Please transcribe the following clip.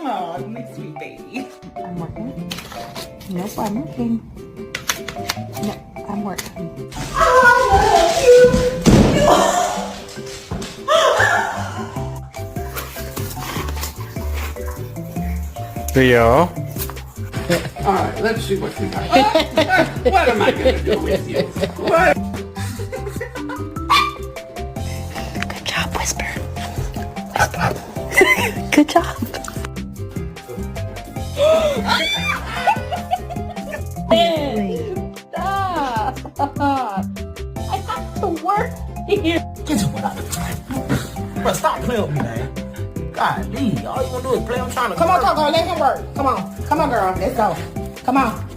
Oh, my sweet baby. I'm working. Nope, I'm working. No, I'm working. Theo. Alright, let's see what you got. What am I gonna do with you? What? Good job, Whisper. Whisper. Good job. Stop. I have to work here. Get your butt out of here. Bro, stop playing with me, man. Golly, all you wanna do is play. I'm trying to. Come on, Coco, let him work. Come on. Come on, girl. Let's go. Come on.